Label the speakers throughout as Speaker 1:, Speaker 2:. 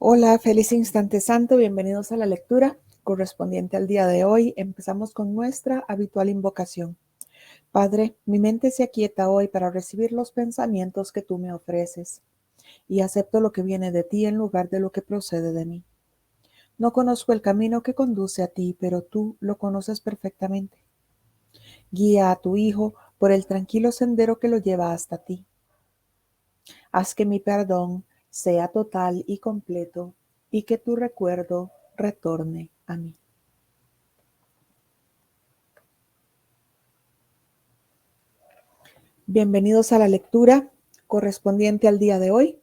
Speaker 1: Hola, feliz instante santo, bienvenidos a la lectura correspondiente al día de hoy. Empezamos con nuestra habitual invocación. Padre, mi mente se aquieta hoy para recibir los pensamientos que tú me ofreces y acepto lo que viene de ti en lugar de lo que procede de mí. No conozco el camino que conduce a ti, pero tú lo conoces perfectamente. Guía a tu Hijo por el tranquilo sendero que lo lleva hasta ti. Haz que mi perdón sea total y completo y que tu recuerdo retorne a mí. Bienvenidos a la lectura correspondiente al día de hoy.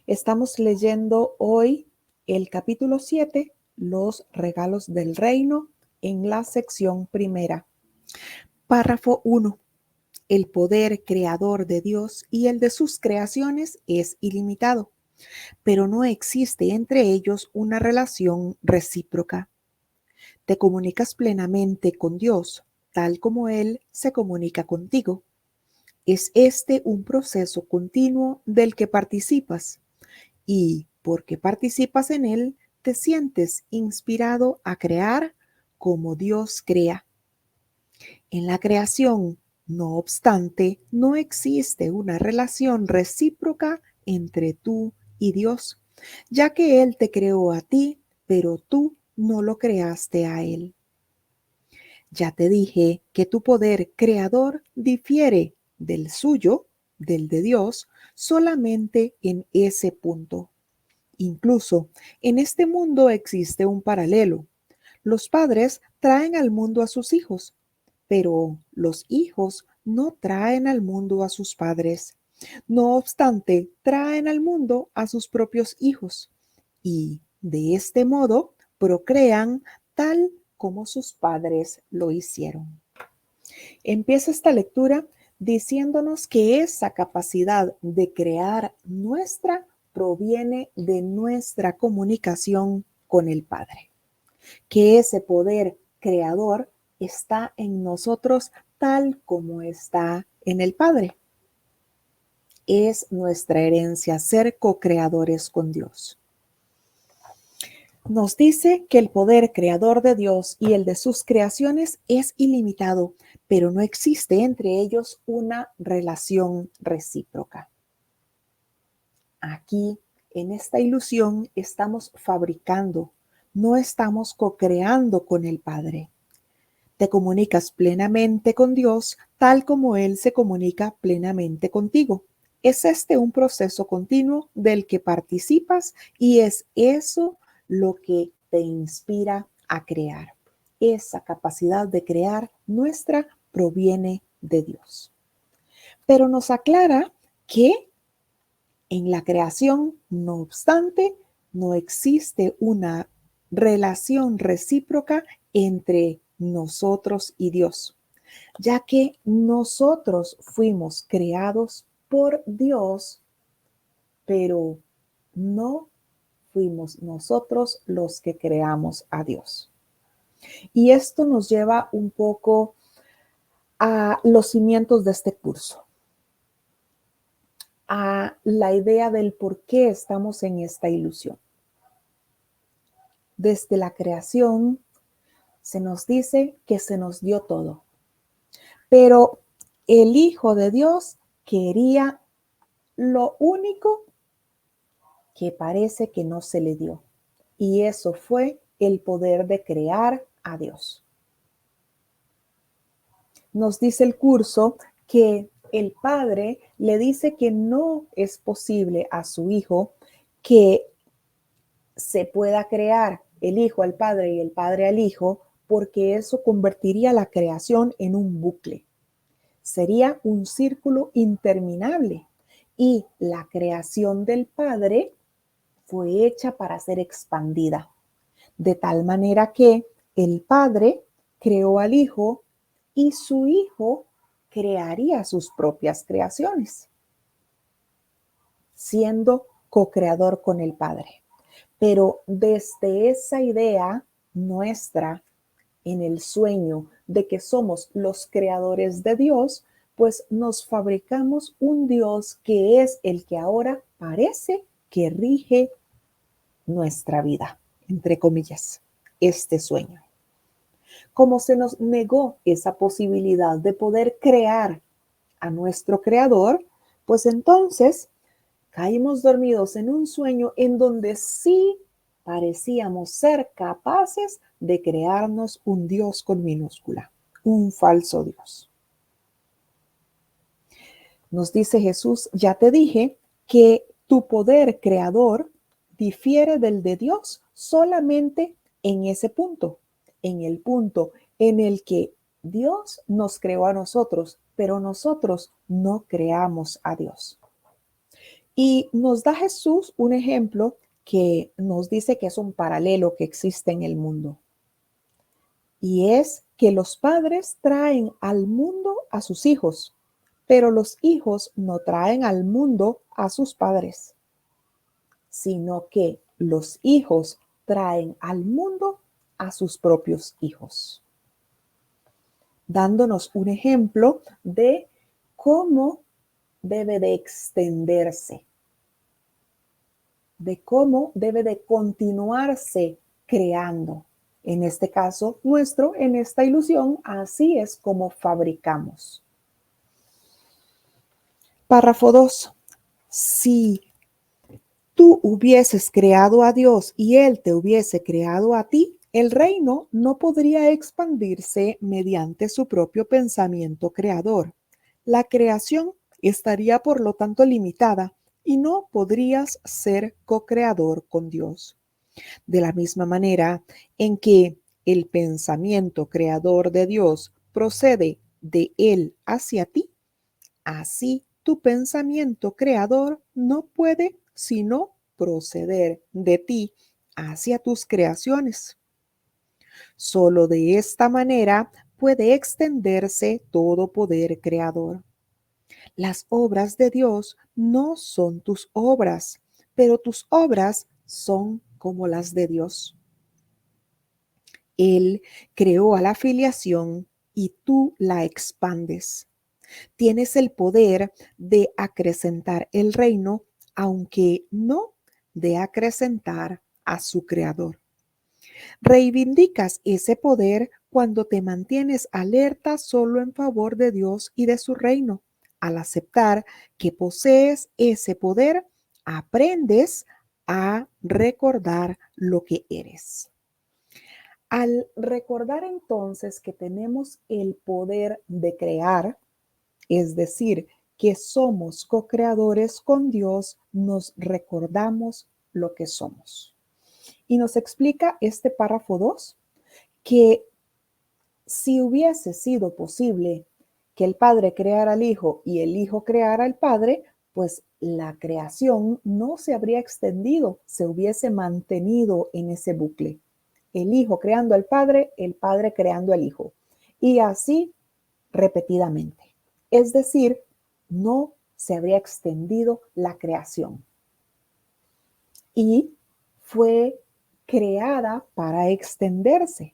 Speaker 1: Estamos leyendo hoy el capítulo 7, los regalos del reino, en la sección primera. Párrafo 1. El poder creador de Dios y el de sus creaciones es ilimitado, pero no existe entre ellos una relación recíproca. Te comunicas plenamente con Dios, tal como Él se comunica contigo. Es este un proceso continuo del que participas y porque participas en él, te sientes inspirado a crear como Dios crea. En la creación, no obstante, no existe una relación recíproca entre tú y Dios, ya que Él te creó a ti, pero tú no lo creaste a Él. Ya te dije que tu poder creador difiere del suyo, del de Dios, solamente en ese punto. Incluso en este mundo existe un paralelo. Los padres traen al mundo a sus hijos, pero los hijos no traen al mundo a sus padres. No obstante, traen al mundo a sus propios hijos y de este modo procrean tal como sus padres lo hicieron. Empieza esta lectura diciéndonos que esa capacidad de crear nuestra proviene de nuestra comunicación con el Padre, que ese poder creador está en nosotros tal como está en el Padre. Es nuestra herencia ser co-creadores con Dios. Nos dice que el poder creador de Dios y el de sus creaciones es ilimitado, pero no existe entre ellos una relación recíproca. Aquí, en esta ilusión, estamos fabricando, no estamos co-creando con el Padre. Te comunicas plenamente con Dios tal como Él se comunica plenamente contigo. Es este un proceso continuo del que participas y es eso lo que te inspira a crear. Esa capacidad de crear nuestra proviene de Dios. Pero nos aclara que en la creación, no obstante, no existe una relación recíproca entre nosotros y Dios, ya que nosotros fuimos creados por Dios, pero no fuimos nosotros los que creamos a Dios. Y esto nos lleva un poco a los cimientos de este curso, a la idea del por qué estamos en esta ilusión. Desde la creación se nos dice que se nos dio todo, pero el Hijo de Dios quería lo único que parece que no se le dio, y eso fue el poder de crear a Dios. Nos dice el curso que el Padre le dice que no es posible a su Hijo que se pueda crear el Hijo al Padre y el Padre al Hijo, porque eso convertiría la creación en un bucle. Sería un círculo interminable y la creación del Padre fue hecha para ser expandida, de tal manera que el Padre creó al Hijo y su Hijo crearía sus propias creaciones, siendo co-creador con el Padre. Pero desde esa idea nuestra en el sueño de que somos los creadores de Dios, pues nos fabricamos un Dios que es el que ahora parece que rige nuestra vida, entre comillas, este sueño. Como se nos negó esa posibilidad de poder crear a nuestro creador, pues entonces caímos dormidos en un sueño en donde sí parecíamos ser capaces de crearnos un Dios con minúscula, un falso Dios. Nos dice Jesús, ya te dije que tu poder creador difiere del de Dios solamente en ese punto, en el punto en el que Dios nos creó a nosotros, pero nosotros no creamos a Dios. Y nos da Jesús un ejemplo que nos dice que es un paralelo que existe en el mundo. Y es que los padres traen al mundo a sus hijos, pero los hijos no traen al mundo a sus padres, sino que los hijos traen al mundo a sus propios hijos, dándonos un ejemplo de cómo debe de extenderse, de cómo debe de continuarse creando. En este caso nuestro, en esta ilusión, así es como fabricamos. Párrafo 2. Si tú hubieses creado a Dios y Él te hubiese creado a ti, el reino no podría expandirse mediante su propio pensamiento creador. La creación estaría por lo tanto limitada y no podrías ser co-creador con Dios. De la misma manera en que el pensamiento creador de Dios procede de Él hacia ti, así tu pensamiento creador no puede sino proceder de ti hacia tus creaciones. Solo de esta manera puede extenderse todo poder creador. Las obras de Dios no son tus obras, pero tus obras son como las de Dios. Él creó a la filiación y tú la expandes. Tienes el poder de acrecentar el reino, aunque no de acrecentar a su creador. Reivindicas ese poder cuando te mantienes alerta solo en favor de Dios y de su reino. Al aceptar que posees ese poder, aprendes a recordar lo que eres. Al recordar entonces que tenemos el poder de crear, es decir, que somos co-creadores con Dios, nos recordamos lo que somos. Y nos explica este párrafo 2 que si hubiese sido posible que el Padre creara al Hijo y el Hijo creara al Padre, pues la creación no se habría extendido, se hubiese mantenido en ese bucle. El Hijo creando al Padre, el Padre creando al Hijo. Y así repetidamente. Es decir, no se habría extendido la creación. Y fue creada para extenderse.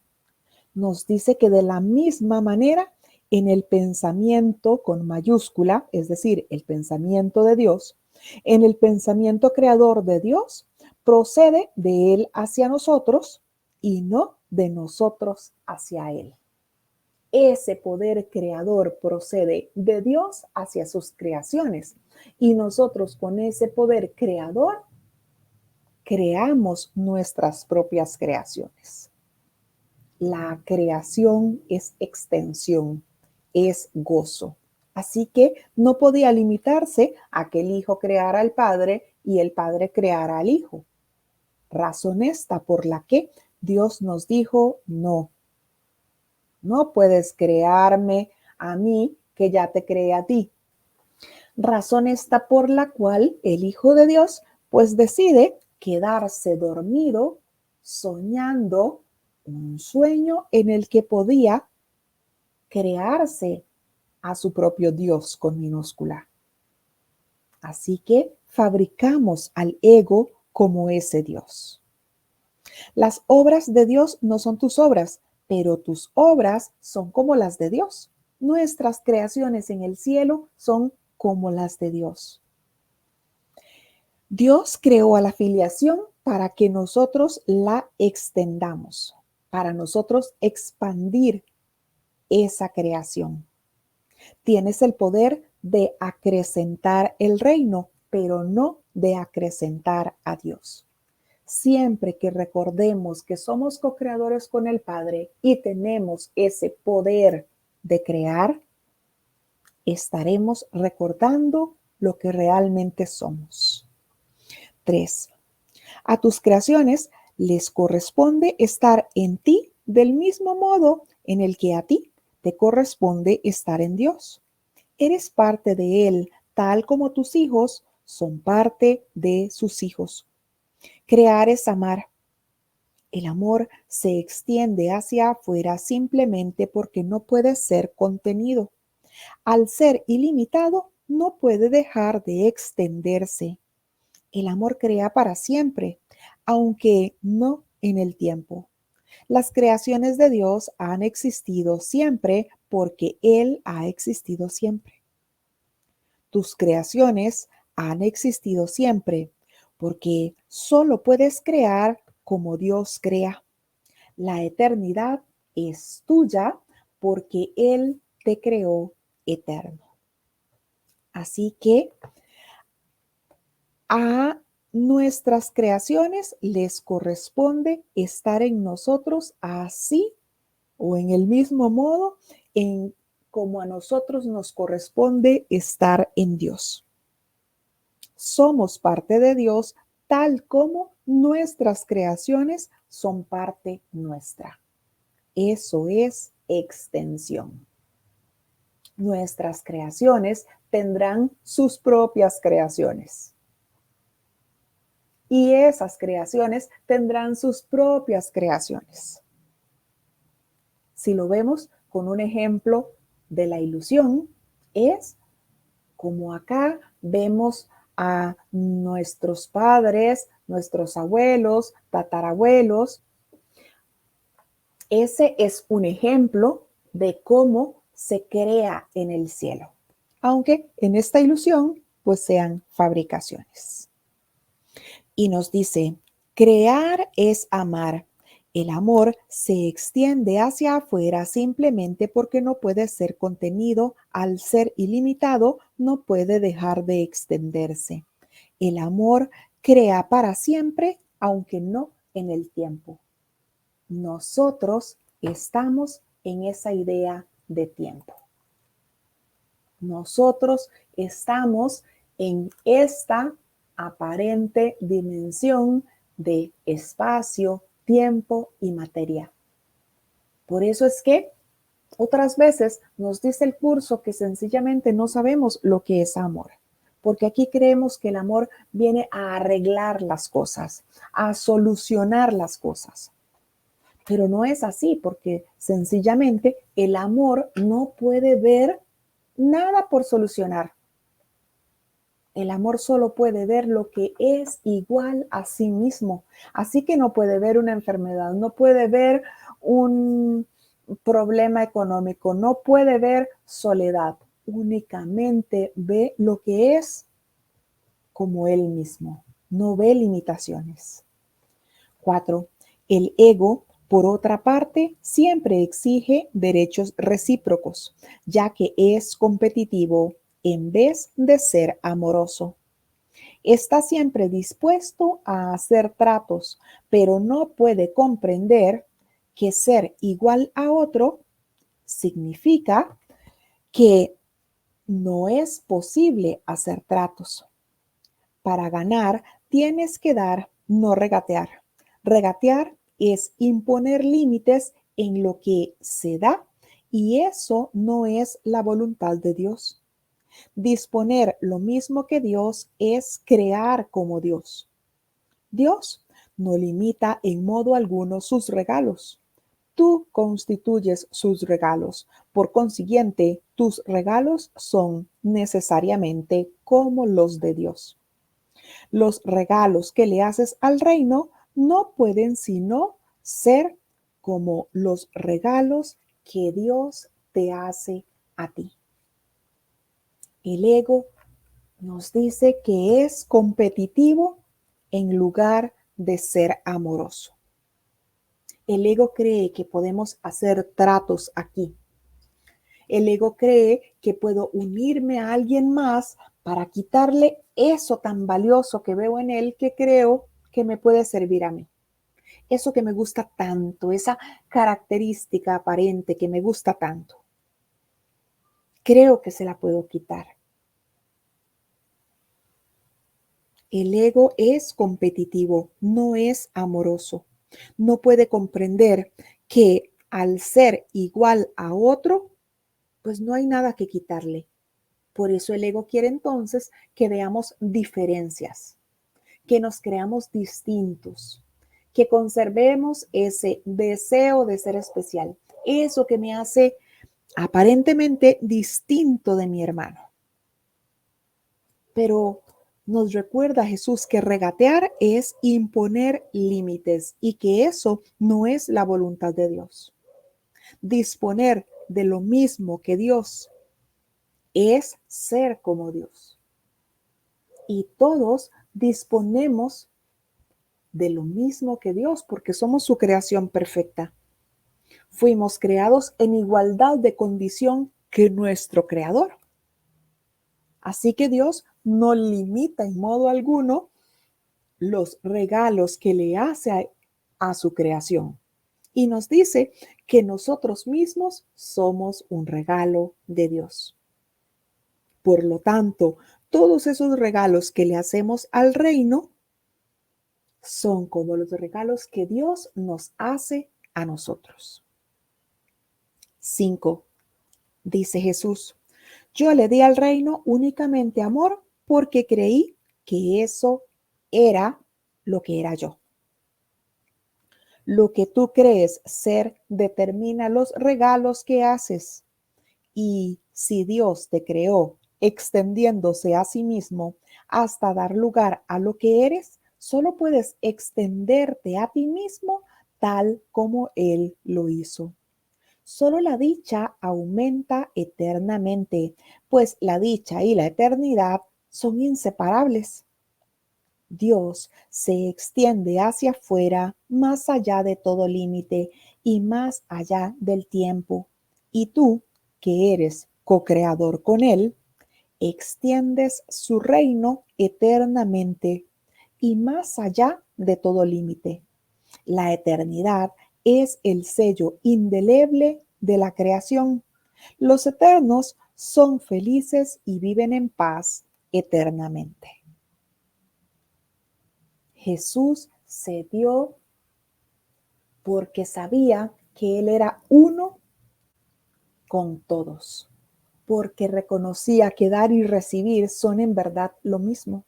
Speaker 1: Nos dice que de la misma manera, en el pensamiento con mayúscula, es decir, el pensamiento de Dios, en el pensamiento creador de Dios, procede de Él hacia nosotros y no de nosotros hacia Él. Ese poder creador procede de Dios hacia sus creaciones y nosotros con ese poder creador creamos nuestras propias creaciones. La creación es extensión, es gozo. Así que no podía limitarse a que el Hijo creara al Padre y el Padre creara al Hijo. Razón esta por la que Dios nos dijo, no puedes crearme a mí que ya te creé a ti. Razón esta por la cual el Hijo de Dios pues decide quedarse dormido soñando un sueño en el que podía crearse a su propio Dios con minúscula. Así que fabricamos al ego como ese Dios. Las obras de Dios no son tus obras, pero tus obras son como las de Dios. Nuestras creaciones en el cielo son como las de Dios. Dios creó a la filiación para que nosotros la extendamos, para nosotros expandir esa creación. Tienes el poder de acrecentar el reino, pero no de acrecentar a Dios. Siempre que recordemos que somos co-creadores con el Padre y tenemos ese poder de crear, estaremos recordando lo que realmente somos. 3. A tus creaciones les corresponde estar en ti del mismo modo en el que a ti te corresponde estar en Dios. Eres parte de Él, tal como tus hijos son parte de sus hijos. Crear es amar. El amor se extiende hacia afuera simplemente porque no puede ser contenido. Al ser ilimitado, no puede dejar de extenderse. El amor crea para siempre, aunque no en el tiempo. Las creaciones de Dios han existido siempre porque Él ha existido siempre. Tus creaciones han existido siempre porque solo puedes crear como Dios crea. La eternidad es tuya porque Él te creó eterno. Así que a nuestras creaciones les corresponde estar en nosotros así o en el mismo modo en como a nosotros nos corresponde estar en Dios. Somos parte de Dios tal como nuestras creaciones son parte nuestra. Eso es extensión. Nuestras creaciones tendrán sus propias creaciones. Y esas creaciones tendrán sus propias creaciones. Si lo vemos con un ejemplo de la ilusión, es como acá vemos a nuestros padres, nuestros abuelos, tatarabuelos. Ese es un ejemplo de cómo se crea en el cielo, aunque en esta ilusión pues sean fabricaciones. Y nos dice, crear es amar. El amor se extiende hacia afuera simplemente porque no puede ser contenido. Al ser ilimitado, no puede dejar de extenderse. El amor crea para siempre, aunque no en el tiempo. Nosotros estamos en esa idea de tiempo. Nosotros estamos en esta aparente dimensión de espacio, tiempo y materia. Por eso es que otras veces nos dice el curso que sencillamente no sabemos lo que es amor, porque aquí creemos que el amor viene a arreglar las cosas, a solucionar las cosas. Pero no es así, porque sencillamente el amor no puede ver nada por solucionar. El amor solo puede ver lo que es igual a sí mismo. Así que no puede ver una enfermedad, no puede ver un problema económico, no puede ver soledad. Únicamente ve lo que es como él mismo. No ve limitaciones. 4. El ego, por otra parte, siempre exige derechos recíprocos, ya que es competitivo en vez de ser amoroso. Está siempre dispuesto a hacer tratos, pero no puede comprender que ser igual a otro significa que no es posible hacer tratos. Para ganar, tienes que dar, no regatear. Regatear es imponer límites en lo que se da y eso no es la voluntad de Dios. Disponer lo mismo que Dios es crear como Dios. Dios no limita en modo alguno sus regalos. Tú constituyes sus regalos. Por consiguiente, tus regalos son necesariamente como los de Dios. Los regalos que le haces al reino no pueden sino ser como los regalos que Dios te hace a ti. El ego nos dice que es competitivo en lugar de ser amoroso. El ego cree que podemos hacer tratos aquí. El ego cree que puedo unirme a alguien más para quitarle eso tan valioso que veo en él que creo que me puede servir a mí. Eso que me gusta tanto, esa característica aparente que me gusta tanto. Creo que se la puedo quitar. El ego es competitivo, no es amoroso. No puede comprender que al ser igual a otro, pues no hay nada que quitarle. Por eso el ego quiere entonces que veamos diferencias, que nos creamos distintos, que conservemos ese deseo de ser especial, eso que me hace aparentemente distinto de mi hermano. Pero nos recuerda Jesús que regatear es imponer límites y que eso no es la voluntad de Dios. Disponer de lo mismo que Dios es ser como Dios. Y todos disponemos de lo mismo que Dios porque somos su creación perfecta. Fuimos creados en igualdad de condición que nuestro Creador. Así que Dios no limita en modo alguno los regalos que le hace a su creación. Y nos dice que nosotros mismos somos un regalo de Dios. Por lo tanto, todos esos regalos que le hacemos al reino son como los regalos que Dios nos hace a nosotros. 5. Dice Jesús, yo le di al reino únicamente amor porque creí que eso era lo que era yo. Lo que tú crees ser determina los regalos que haces. Y si Dios te creó extendiéndose a sí mismo hasta dar lugar a lo que eres, solo puedes extenderte a ti mismo tal como Él lo hizo. Solo la dicha aumenta eternamente, pues la dicha y la eternidad son inseparables. Dios se extiende hacia afuera, más allá de todo límite y más allá del tiempo. Y tú, que eres co-creador con Él, extiendes su reino eternamente y más allá de todo límite. La eternidad es el sello indeleble de la creación. Los eternos son felices y viven en paz eternamente. Jesús se dio porque sabía que Él era uno con todos, porque reconocía que dar y recibir son en verdad lo mismo.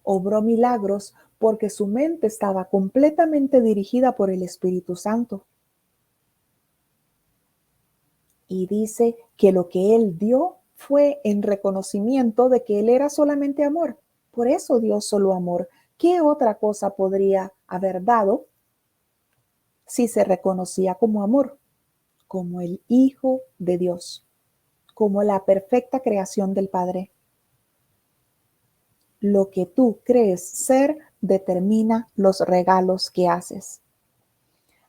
Speaker 1: Obró milagros porque su mente estaba completamente dirigida por el Espíritu Santo. Y dice que lo que Él dio fue en reconocimiento de que Él era solamente amor. Por eso dio solo amor. ¿Qué otra cosa podría haber dado si se reconocía como amor? Como el Hijo de Dios, como la perfecta creación del Padre. Lo que tú crees ser determina los regalos que haces.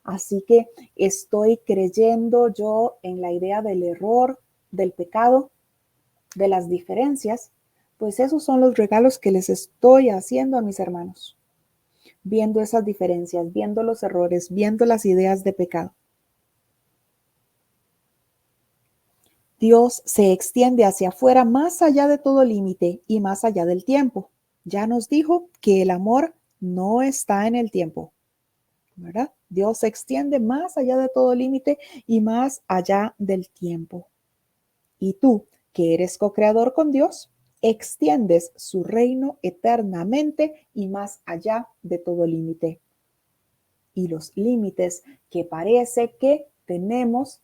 Speaker 1: Así que estoy creyendo yo en la idea del error, del pecado, de las diferencias, pues esos son los regalos que les estoy haciendo a mis hermanos. Viendo esas diferencias, viendo los errores, viendo las ideas de pecado. Dios se extiende hacia afuera más allá de todo límite y más allá del tiempo. Ya nos dijo que el amor no está en el tiempo, ¿verdad? Dios se extiende más allá de todo límite y más allá del tiempo. Y tú, que eres co-creador con Dios, extiendes su reino eternamente y más allá de todo límite. Y los límites que parece que tenemos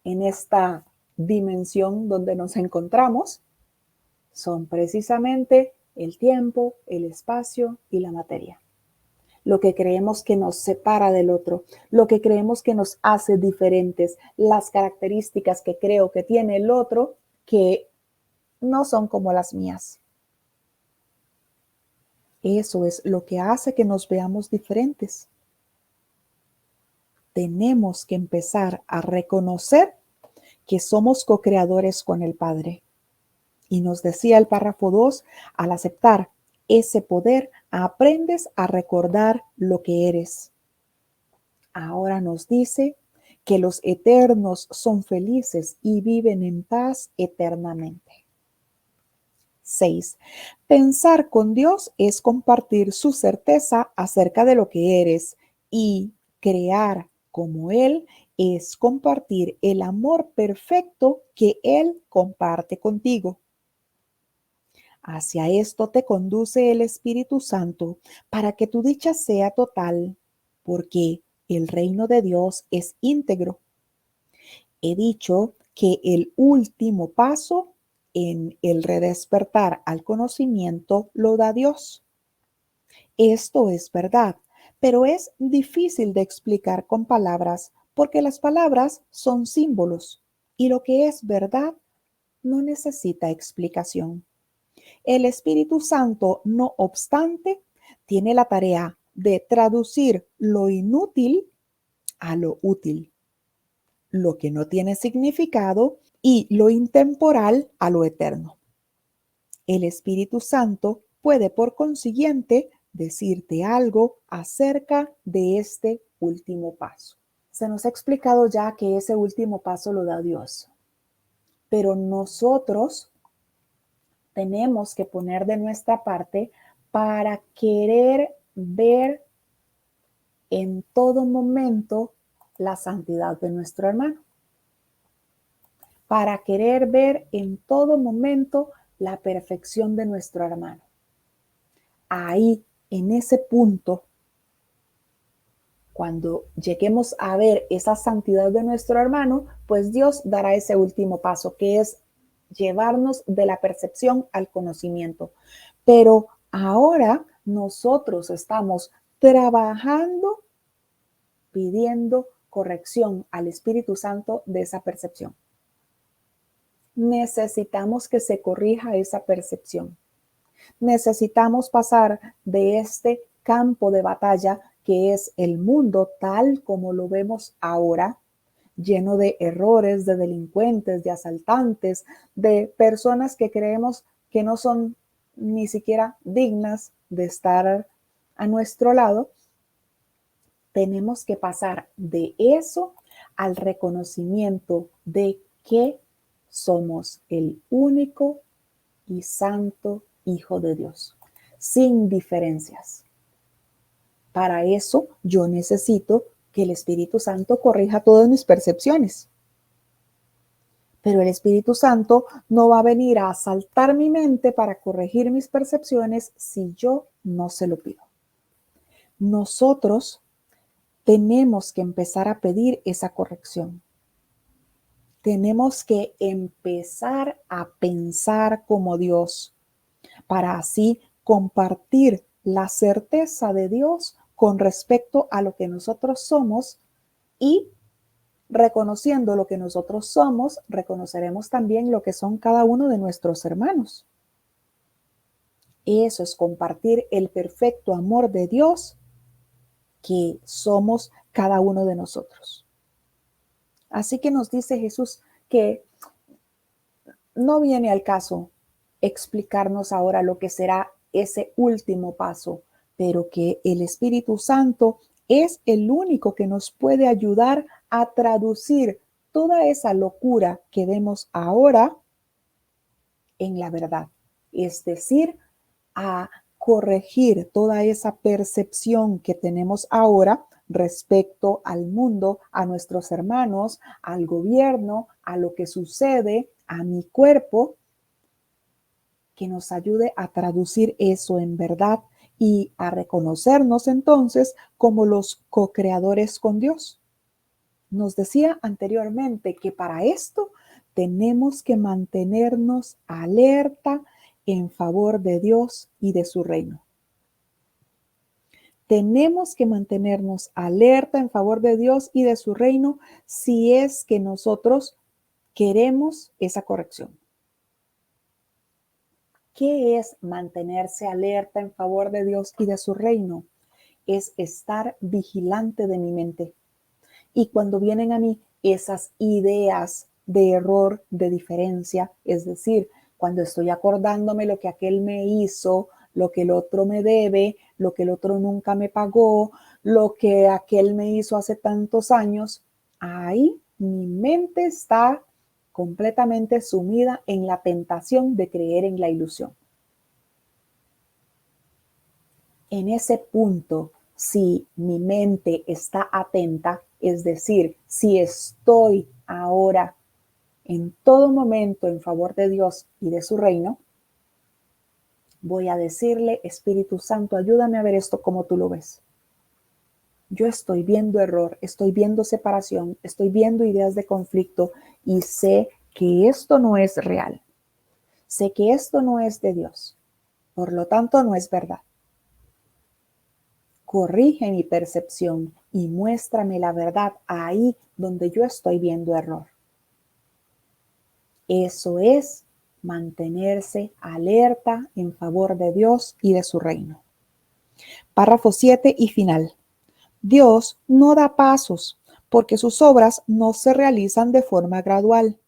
Speaker 1: en esta dimensión donde nos encontramos son precisamente el tiempo, el espacio y la materia. Lo que creemos que nos separa del otro, lo que creemos que nos hace diferentes, las características que creo que tiene el otro que no son como las mías. Eso es lo que hace que nos veamos diferentes. Tenemos que empezar a reconocer que somos co-creadores con el Padre. Y nos decía el párrafo 2, al aceptar ese poder, aprendes a recordar lo que eres. Ahora nos dice que los eternos son felices y viven en paz eternamente. 6. Pensar con Dios es compartir su certeza acerca de lo que eres, y crear como Él es compartir el amor perfecto que Él comparte contigo. Hacia esto te conduce el Espíritu Santo para que tu dicha sea total, porque el reino de Dios es íntegro. He dicho que el último paso en el redespertar al conocimiento lo da Dios. Esto es verdad, pero es difícil de explicar con palabras porque las palabras son símbolos y lo que es verdad no necesita explicación. El Espíritu Santo, no obstante, tiene la tarea de traducir lo inútil a lo útil, lo que no tiene significado y lo intemporal a lo eterno. El Espíritu Santo puede, por consiguiente, decirte algo acerca de este último paso. Se nos ha explicado ya que ese último paso lo da Dios, pero nosotros tenemos que poner de nuestra parte para querer ver en todo momento la santidad de nuestro hermano, para querer ver en todo momento la perfección de nuestro hermano. Ahí, en ese punto, cuando lleguemos a ver esa santidad de nuestro hermano, pues Dios dará ese último paso, que es llevarnos de la percepción al conocimiento. Pero ahora nosotros estamos trabajando, pidiendo corrección al Espíritu Santo de esa percepción. Necesitamos que se corrija esa percepción. Necesitamos pasar de este campo de batalla que es el mundo tal como lo vemos ahora, lleno de errores, de delincuentes, de asaltantes, de personas que creemos que no son ni siquiera dignas de estar a nuestro lado. Tenemos que pasar de eso al reconocimiento de que somos el único y santo Hijo de Dios, sin diferencias. Para eso yo necesito que el Espíritu Santo corrija todas mis percepciones. Pero el Espíritu Santo no va a venir a asaltar mi mente para corregir mis percepciones si yo no se lo pido. Nosotros tenemos que empezar a pedir esa corrección. Tenemos que empezar a pensar como Dios, para así compartir la certeza de Dios con respecto a lo que nosotros somos, y reconociendo lo que nosotros somos, reconoceremos también lo que son cada uno de nuestros hermanos. Eso es compartir el perfecto amor de Dios que somos cada uno de nosotros. Así que nos dice Jesús que no viene al caso explicarnos ahora lo que será ese último paso, pero que el Espíritu Santo es el único que nos puede ayudar a traducir toda esa locura que vemos ahora en la verdad, es decir, a corregir toda esa percepción que tenemos ahora respecto al mundo, a nuestros hermanos, al gobierno, a lo que sucede, a mi cuerpo, que nos ayude a traducir eso en verdad y a reconocernos entonces como los co-creadores con Dios. Nos decía anteriormente que para esto tenemos que mantenernos alerta en favor de Dios y de su reino. Tenemos que mantenernos alerta en favor de Dios y de su reino si es que nosotros queremos esa corrección. ¿Qué es mantenerse alerta en favor de Dios y de su reino? Es estar vigilante de mi mente. Y cuando vienen a mí esas ideas de error, de diferencia, es decir, cuando estoy acordándome lo que aquel me hizo, lo que el otro me debe, lo que el otro nunca me pagó, lo que aquel me hizo hace tantos años, ahí mi mente está completamente sumida en la tentación de creer en la ilusión. En ese punto, si mi mente está atenta, es decir, si estoy ahora en todo momento en favor de Dios y de su reino, voy a decirle, Espíritu Santo, ayúdame a ver esto como tú lo ves. Yo estoy viendo error, estoy viendo separación, estoy viendo ideas de conflicto y sé que esto no es real. Sé que esto no es de Dios. Por lo tanto, no es verdad. Corrige mi percepción y muéstrame la verdad ahí donde yo estoy viendo error. Eso es mantenerse alerta en favor de Dios y de su reino. Párrafo 7 y final. Dios no da pasos porque sus obras no se realizan de forma gradual.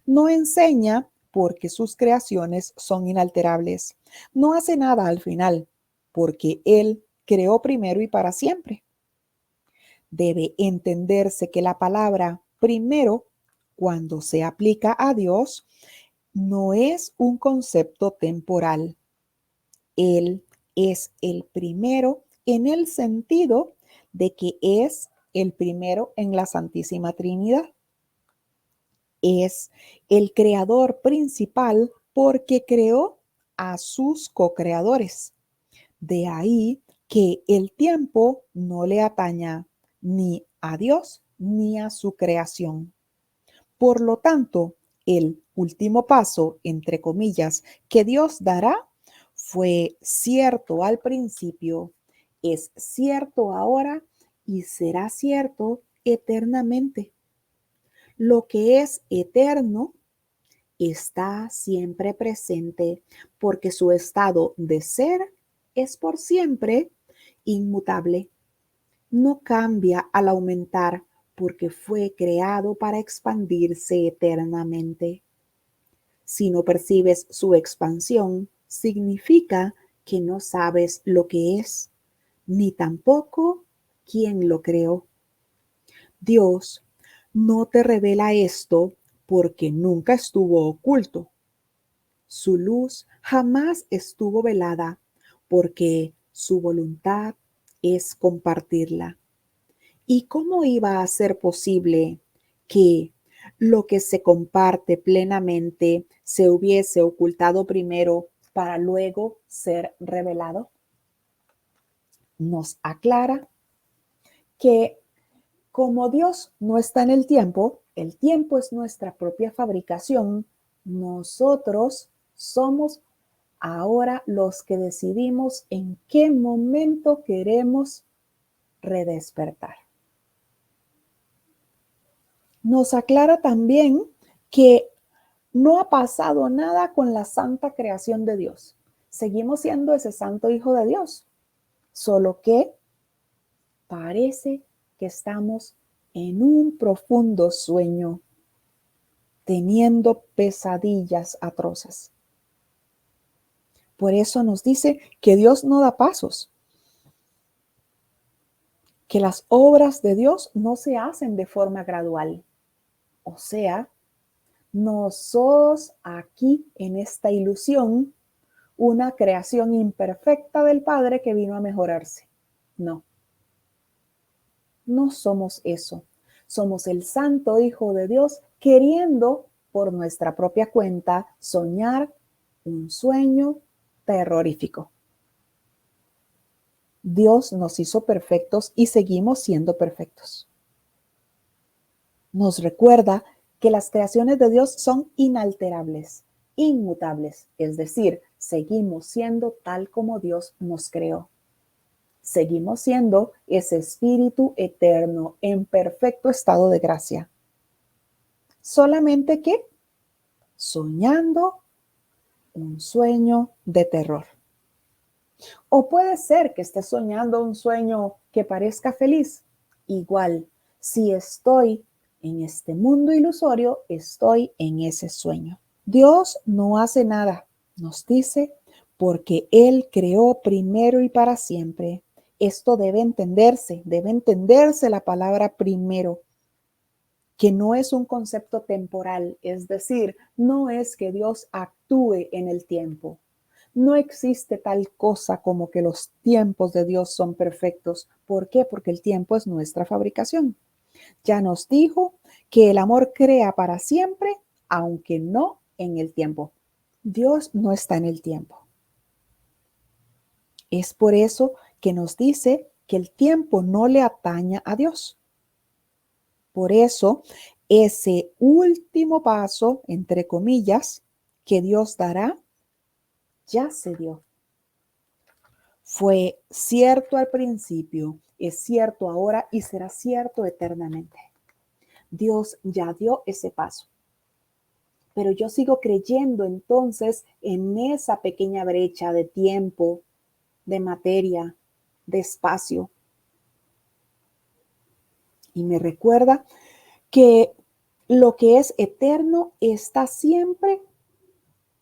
Speaker 1: No enseña porque sus creaciones son inalterables. No hace nada al final porque Él creó primero y para siempre. Debe entenderse que la palabra primero, cuando se aplica a Dios, no es un concepto temporal. Él es el primero en el sentido de que es el primero en la Santísima Trinidad. Es el creador principal porque creó a sus co-creadores. De ahí que el tiempo no le ataña ni a Dios ni a su creación. Por lo tanto, el último paso, entre comillas, que Dios dará fue cierto al principio, es cierto ahora y será cierto eternamente. Lo que es eterno está siempre presente porque su estado de ser es por siempre inmutable. No cambia al aumentar porque fue creado para expandirse eternamente. Si no percibes su expansión, significa que no sabes lo que es, ni tampoco quién lo creó. Dios no te revela esto porque nunca estuvo oculto. Su luz jamás estuvo velada porque su voluntad es compartirla. ¿Y cómo iba a ser posible que lo que se comparte plenamente se hubiese ocultado primero para luego ser revelado? Nos aclara que como Dios no está en el tiempo es nuestra propia fabricación, nosotros somos ahora los que decidimos en qué momento queremos redespertar. Nos aclara también que no ha pasado nada con la santa creación de Dios. Seguimos siendo ese santo hijo de Dios, solo que parece que estamos en un profundo sueño, teniendo pesadillas atroces. Por eso nos dice que Dios no da pasos, que las obras de Dios no se hacen de forma gradual. O sea, no sos aquí en esta ilusión una creación imperfecta del Padre que vino a mejorarse. No, no somos eso. Somos el Santo Hijo de Dios queriendo por nuestra propia cuenta soñar un sueño terrorífico. Dios nos hizo perfectos y seguimos siendo perfectos. Nos recuerda que las creaciones de Dios son inalterables, inmutables, es decir, seguimos siendo tal como Dios nos creó. Seguimos siendo ese espíritu eterno en perfecto estado de gracia. Solamente que soñando un sueño de terror. O puede ser que estés soñando un sueño que parezca feliz. Igual, si estoy en este mundo ilusorio, estoy en ese sueño. Dios no hace nada, nos dice, porque Él creó primero y para siempre. Esto debe entenderse la palabra primero, que no es un concepto temporal, es decir, no es que Dios actúe en el tiempo. No existe tal cosa como que los tiempos de Dios son perfectos. ¿Por qué? Porque el tiempo es nuestra fabricación. Ya nos dijo que el amor crea para siempre, aunque no en el tiempo. Dios no está en el tiempo. Es por eso que nos dice que el tiempo no le atañe a Dios. Por eso, ese último paso, entre comillas, que Dios dará, ya se dio. Fue cierto al principio, es cierto ahora y será cierto eternamente. Dios ya dio ese paso. Pero yo sigo creyendo entonces en esa pequeña brecha de tiempo, de materia, de espacio. Y me recuerda que lo que es eterno está siempre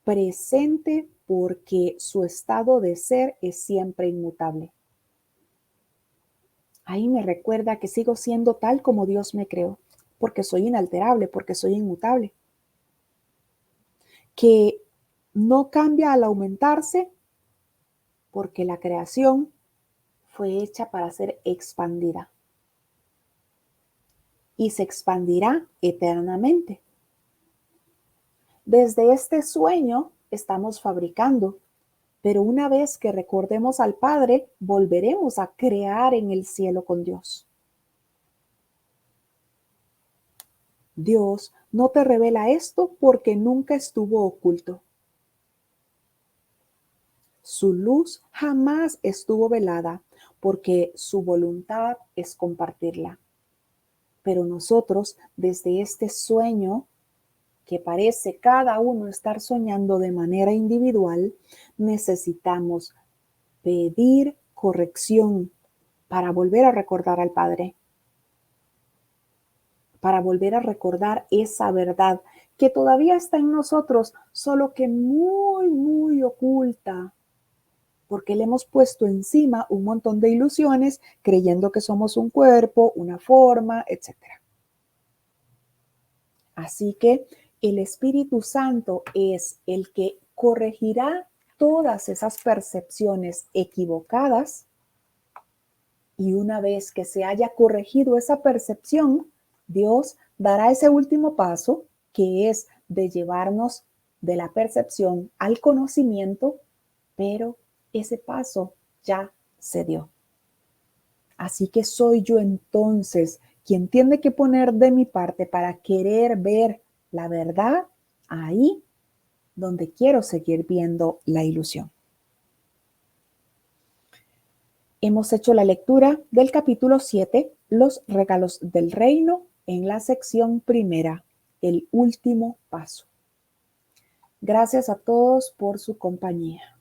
Speaker 1: presente porque su estado de ser es siempre inmutable. Ahí me recuerda que sigo siendo tal como Dios me creó, porque soy inalterable, porque soy inmutable. Que no cambia al aumentarse, porque la creación fue hecha para ser expandida y se expandirá eternamente. Desde este sueño estamos fabricando, pero una vez que recordemos al Padre, volveremos a crear en el cielo con Dios. Dios no te revela esto porque nunca estuvo oculto. Su luz jamás estuvo velada porque su voluntad es compartirla. Pero nosotros, desde este sueño que parece cada uno estar soñando de manera individual, necesitamos pedir corrección para volver a recordar al Padre, para volver a recordar esa verdad que todavía está en nosotros, solo que muy, muy oculta, porque le hemos puesto encima un montón de ilusiones creyendo que somos un cuerpo, una forma, etc. Así que el Espíritu Santo es el que corregirá todas esas percepciones equivocadas y una vez que se haya corregido esa percepción, Dios dará ese último paso que es de llevarnos de la percepción al conocimiento, pero ese paso ya se dio. Así que soy yo entonces quien tiene que poner de mi parte para querer ver la verdad ahí donde quiero seguir viendo la ilusión. Hemos hecho la lectura del capítulo 7, los regalos del reino, en la sección primera, el último paso. Gracias a todos por su compañía.